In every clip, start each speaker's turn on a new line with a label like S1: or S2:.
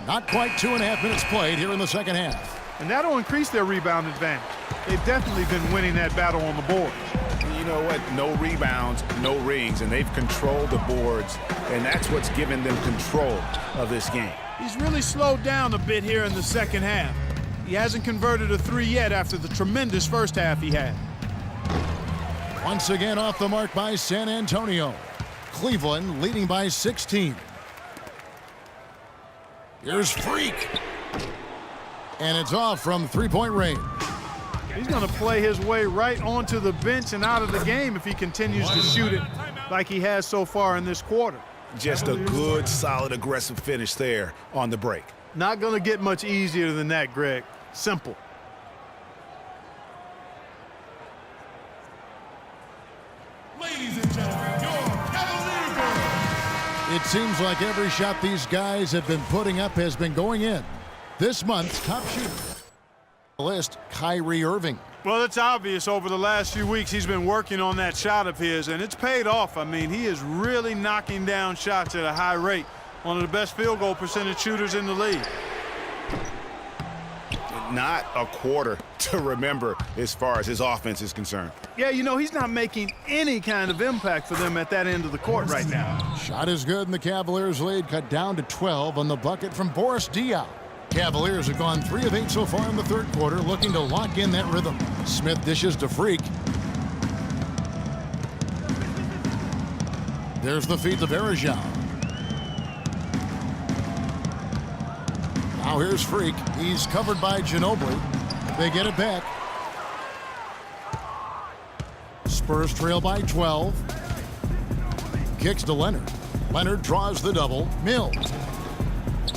S1: Not quite 2.5 minutes played here in the second half.
S2: And that'll increase their rebound advantage. They've definitely been winning that battle on the boards.
S3: You know what? No rebounds, no rings, and they've controlled the boards, and that's what's given them control of this game.
S2: He's really slowed down a bit here in the second half. He hasn't converted a three yet after the tremendous first half he had.
S1: Once again off the mark by San Antonio. Cleveland leading by 16. Here's Freak. And it's off from three-point range.
S2: He's going to play his way right onto the bench and out of the game if he continues to shoot it like he has so far in this quarter.
S3: Just a good, solid, aggressive finish there on the break.
S2: Not going to get much easier than that, Greg. Simple.
S4: Ladies and gentlemen, your Cavalier girls.
S1: It seems like every shot these guys have been putting up has been going in. This month's top shooter. List, Kyrie Irving.
S2: Well, it's obvious over the last few weeks he's been working on that shot of his, and it's paid off. I mean, he is really knocking down shots at a high rate. One of the best field goal percentage shooters in the league.
S3: Not a quarter to remember as far as his offense is concerned.
S2: Yeah, you know, he's not making any kind of impact for them at that end of the court right now.
S1: Shot is good, and the Cavaliers' lead cut down to 12 on the bucket from Boris Diaw. Cavaliers have gone 3 of 8 so far in the third quarter, looking to lock in that rhythm. Smith dishes to Freak. There's the feed to Varejao. Now here's Freak. He's covered by Ginobili. They get it back. Spurs trail by 12. Kicks to Leonard. Leonard draws the double. Mills.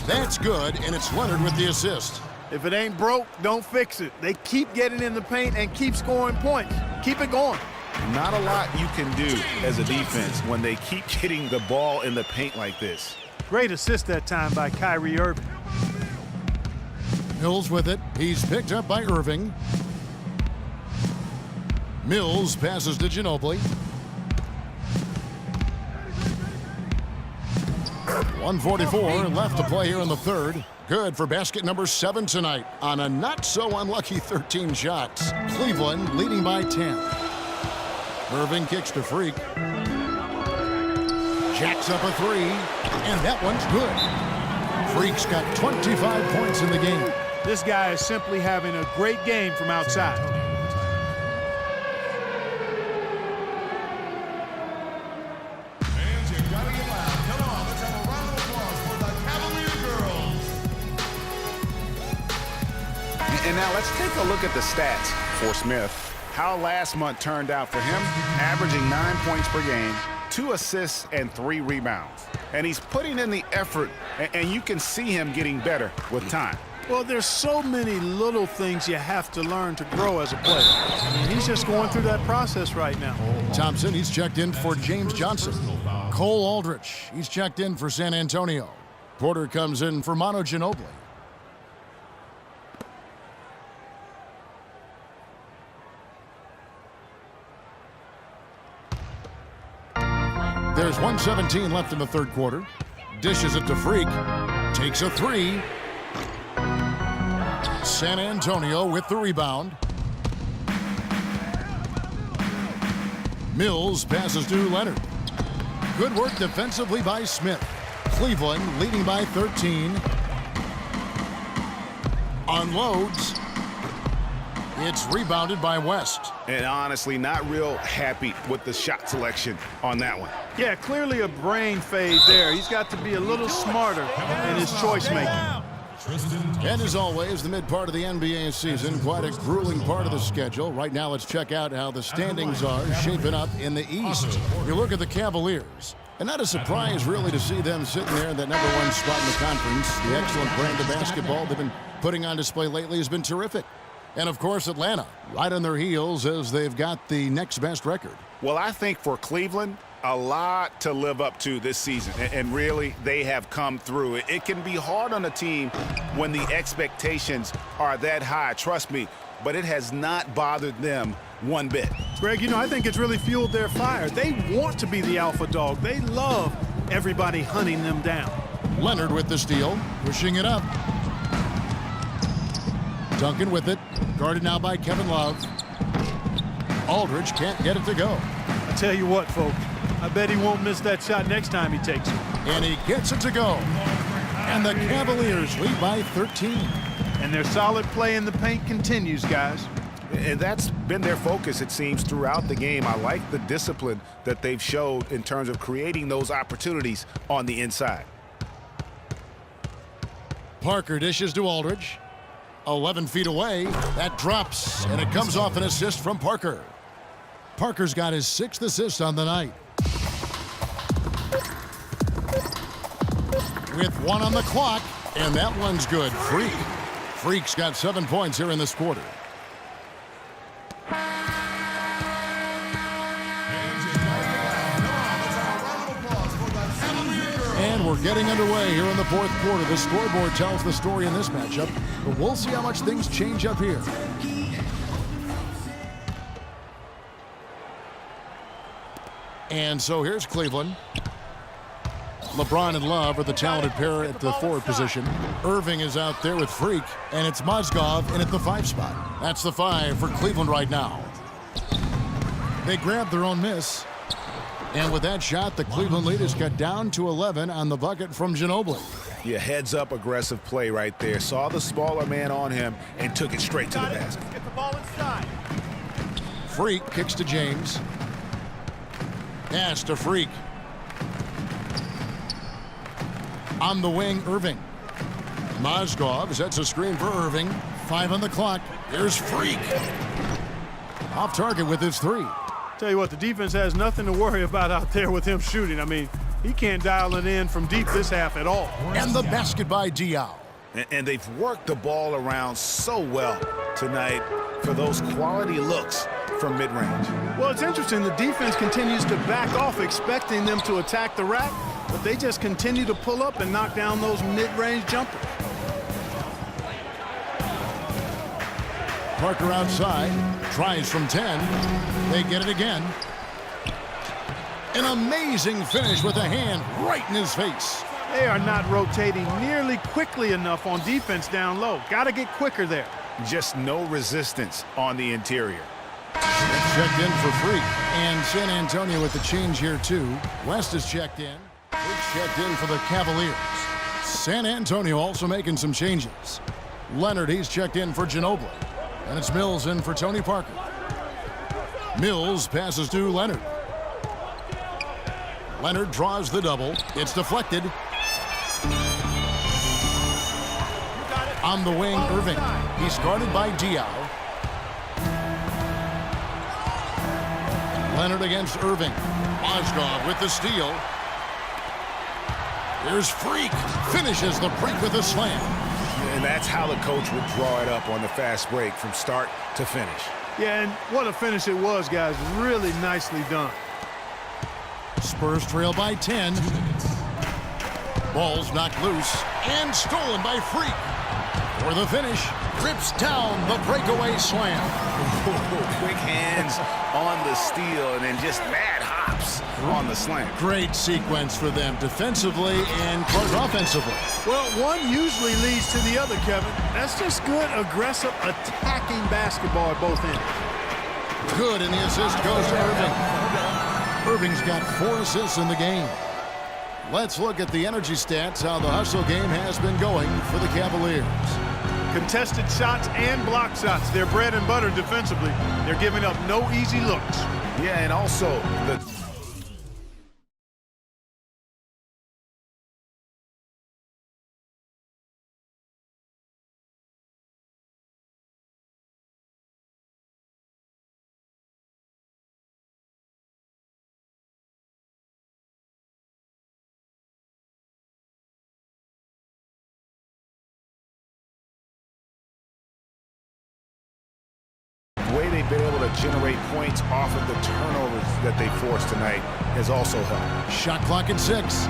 S1: That's good, and it's Leonard with the assist.
S2: If it ain't broke, don't fix it. They keep getting in the paint and keep scoring points. Keep it going.
S3: Not a lot you can do as a defense when they keep getting the ball in the paint like this.
S2: Great assist that time by Kyrie Irving.
S1: Mills with it. He's picked up by Irving. Mills passes to Ginobili. 1:44 left to play here in the third. Good for basket number 7 tonight on a not-so-unlucky 13 shots. Cleveland leading by 10. Irving kicks to Freak. Jacks up a 3, and that one's good. Freak's got 25 points in the game.
S2: This guy is simply having a great game from outside.
S4: Fans, you gotta get loud. Come on, let's have a round of applause for the Cavalier girls.
S3: And now let's take a look at the stats for Smith. How last month turned out for him, averaging 9 points per game, 2 assists, and 3 rebounds. And he's putting in the effort, and you can see him getting better with time.
S2: Well, there's so many little things you have to learn to grow as a player. And he's just going through that process right now.
S1: Thompson, he's checked in for James Johnson. Cole Aldrich, he's checked in for San Antonio. Porter comes in for Manu Ginobili. There's 1:17 left in the third quarter. Dishes it to Freak. Takes a 3. San Antonio with the rebound. Mills passes to Leonard. Good work defensively by Smith. Cleveland leading by 13. Unloads. It's rebounded by West.
S3: And honestly, not real happy with the shot selection on that one.
S2: Yeah, clearly a brain fade there. He's got to be a little smarter in his choice making.
S1: And as always, the mid part of the NBA season, quite a grueling part of the schedule. Right now, let's check out how the standings are shaping up in the East. You look at the Cavaliers, and not a surprise really to see them sitting there in that #1 spot in the conference. The excellent brand of basketball they've been putting on display lately has been terrific. And of course, Atlanta, right on their heels as they've got the next best record.
S3: Well, I think for Cleveland, a lot to live up to this season, and really they have come through. It can be hard on a team when the expectations are that high, trust me, but it has not bothered them one bit.
S2: Greg, you know, I think it's really fueled their fire. They want to be the alpha dog. They love everybody hunting them down.
S1: Leonard with the steal, pushing it up. Duncan with it, guarded now by Kevin Love. Aldridge can't get it to go.
S2: I tell you what, folks, I bet he won't miss that shot next time he takes it.
S1: And he gets it to go. And the Cavaliers lead by 13.
S2: And their solid play in the paint continues, guys.
S3: And that's been their focus, it seems, throughout the game. I like the discipline that they've showed in terms of creating those opportunities on the inside.
S1: Parker dishes to Aldridge. 11 feet away. That drops, and it comes off an assist from Parker. Parker's got his 6th assist on the night. With 1 on the clock, and that one's good. Freak's got 7 points here in this quarter. And we're getting underway here in the 4th quarter. The scoreboard tells the story in this matchup, but we'll see how much things change up here. And so here's Cleveland. LeBron and Love are the talented pair at the forward position. Irving is out there with Freak, and it's Mozgov in at the 5 spot. That's the 5 for Cleveland right now. They grabbed their own miss. And with that shot, the Cleveland lead is cut down to 11 on the bucket from Ginobili.
S3: Yeah, heads-up aggressive play right there. Saw the smaller man on him and took it straight to the basket.
S2: Get the ball inside.
S1: Freak kicks to James. Pass to Freak. On the wing, Irving. Mozgov sets a screen for Irving. 5 on the clock. Here's Freak. Off target with his 3.
S2: Tell you what, the defense has nothing to worry about out there with him shooting. I mean, he can't dial it in from deep this half at all.
S1: And the basket by Diaw.
S3: And they've worked the ball around so well tonight for those quality looks from mid-range.
S2: Well, it's interesting. The defense continues to back off, expecting them to attack the rack, but they just continue to pull up and knock down those mid-range jumpers.
S1: Parker outside, tries from 10. They get it again. An amazing finish with a hand right in his face.
S2: They are not rotating nearly quickly enough on defense down low. Got to get quicker there.
S3: Just no resistance on the interior.
S1: Checked in for Freak. And San Antonio with the change here, too. West is checked in. Freak checked in for the Cavaliers. San Antonio also making some changes. Leonard, he's checked in for Ginobili. And it's Mills in for Tony Parker. Mills passes to Leonard. Leonard draws the double. It's deflected. On the wing, Irving. He's guarded by Diaw. Leonard against Irving. Mozgov with the steal. Here's Freak. Finishes the break with a slam.
S3: And that's how the coach would draw it up on the fast break from start to finish.
S2: Yeah, and what a finish it was, guys. Really nicely done.
S1: Spurs trail by 10. Ball's knocked loose and stolen by Freak. For the finish, rips down the breakaway slam.
S3: Quick hands on the steal and then just mad hops on the slam.
S1: Great sequence for them defensively and offensively.
S2: Well, one usually leads to the other, Kevin. That's just good, aggressive, attacking basketball at both ends.
S1: Good, and the assist goes to Irving. Irving's got 4 assists in the game. Let's look at the energy stats, how the hustle game has been going for the Cavaliers.
S2: Contested shots and block shots. They're bread and butter defensively. They're giving up no easy looks.
S3: Yeah, and also the way they've been able to generate points off of the turnovers that they forced tonight has also helped.
S1: Shot clock at 6.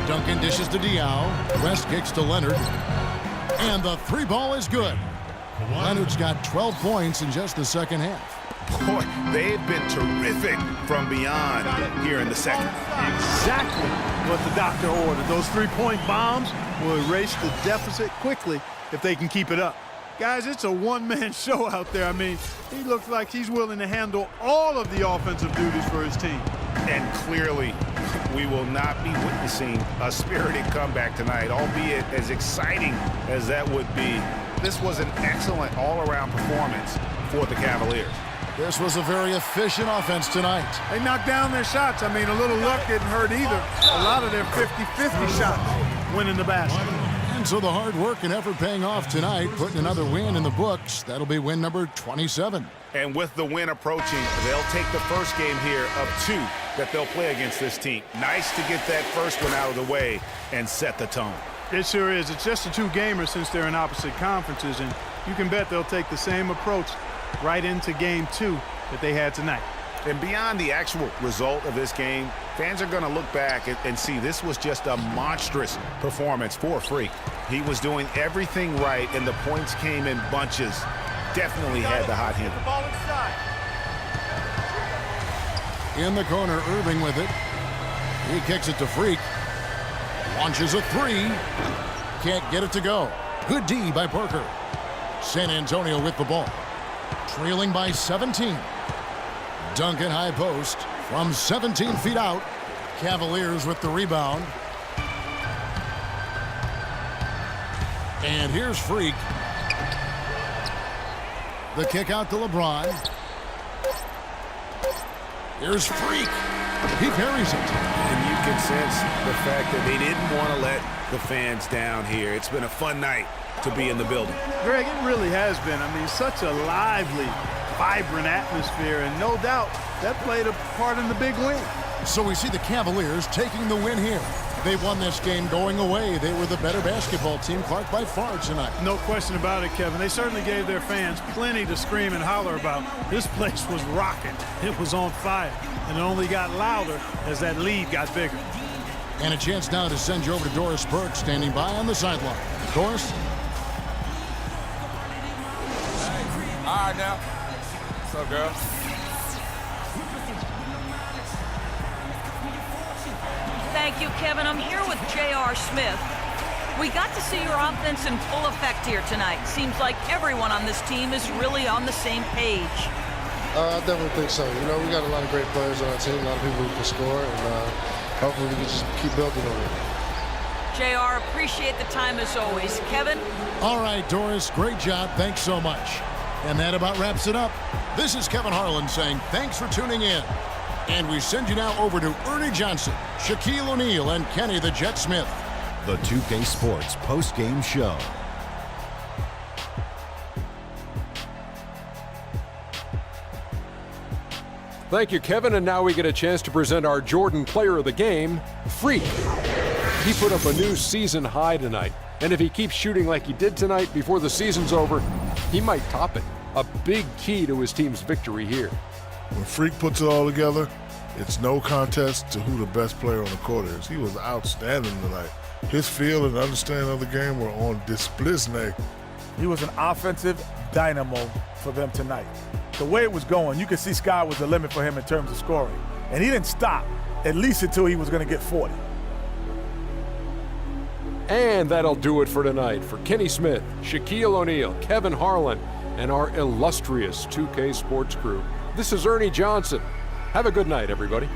S1: Duncan dishes to Diaw. West kicks to Leonard. And the 3 ball is good. Leonard's got 12 points in just the second half.
S3: Boy, they've been terrific from beyond here in the second.
S2: Exactly what the the doctor ordered. Those three-point bombs will erase the deficit quickly if they can keep it up. Guys, it's a one-man show out there. I mean, he looks like he's willing to handle all of the offensive duties for his team.
S3: And clearly, we will not be witnessing a spirited comeback tonight, albeit as exciting as that would be. This was an excellent all-around performance for the Cavaliers.
S1: This was a very efficient offense tonight.
S2: They knocked down their shots. I mean, a little luck didn't hurt either. A lot of their 50-50 shots went in the basket.
S1: And so the hard work and effort paying off tonight, putting another win in the books. That'll be win number 27.
S3: And with the win approaching, they'll take the first game here of 2 that they'll play against this team. Nice to get that first one out of the way and set the tone.
S2: It sure is. It's just a two-gamer since they're in opposite conferences, and you can bet they'll take the same approach right into game 2 that they had tonight.
S3: And beyond the actual result of this game, fans are going to look back and see this was just a monstrous performance for Freak. He was doing everything right, and the points came in bunches. Definitely had the hot hand.
S1: In the corner, Irving with it. He kicks it to Freak. Launches a 3. Can't get it to go. Good D by Parker. San Antonio with the ball. Trailing by 17. Duncan high post from 17 feet out. Cavaliers with the rebound. And here's Freak. The kick out to LeBron. Here's Freak. He parries it.
S3: And you can sense the fact that they didn't want to let the fans down here. It's been a fun night to be in the building.
S2: Greg, it really has been. I mean, such a lively, vibrant atmosphere, and no doubt that played a part in the big win.
S1: So we see the Cavaliers taking the win here. They won this game going away. They were the better basketball team, Clark, by far tonight.
S2: No question about it, Kevin. They certainly gave their fans plenty to scream and holler about. This place was rocking. It was on fire, and it only got louder as that lead got bigger.
S1: And a chance now to send you over to Doris Burke, standing by on the sideline. Doris?
S5: All right, now. What's up, girl?
S6: Thank you, Kevin. I'm here with J.R. Smith. We got to see your offense in full effect here tonight. Seems like everyone on this team is really on the same page.
S7: I definitely think so. You know, we got a lot of great players on our team, a lot of people who can score, and hopefully we can just keep building on it.
S6: J.R., appreciate the time as always. Kevin?
S1: All right, Doris, great job. Thanks so much. And that about wraps it up. This is Kevin Harlan saying thanks for tuning in. And we send you now over to Ernie Johnson, Shaquille O'Neal, and Kenny the Jet Smith.
S8: The 2K Sports post-game show.
S9: Thank you, Kevin, and now we get a chance to present our Jordan Player of the Game, Freak. He put up a new season high tonight, and if he keeps shooting like he did tonight before the season's over, he might top it. A big key to his team's victory here.
S10: When Freak puts it all together, it's no contest to who the best player on the court is. He was outstanding tonight. His feel and understanding of the game were on display.
S11: He was an offensive dynamo for them tonight. The way it was going, you could see sky was the limit for him in terms of scoring. And he didn't stop, at least until he was going to get 40.
S9: And that'll do it for tonight. For Kenny Smith, Shaquille O'Neal, Kevin Harlan, and our illustrious 2K Sports crew, this is Ernie Johnson. Have a good night, everybody.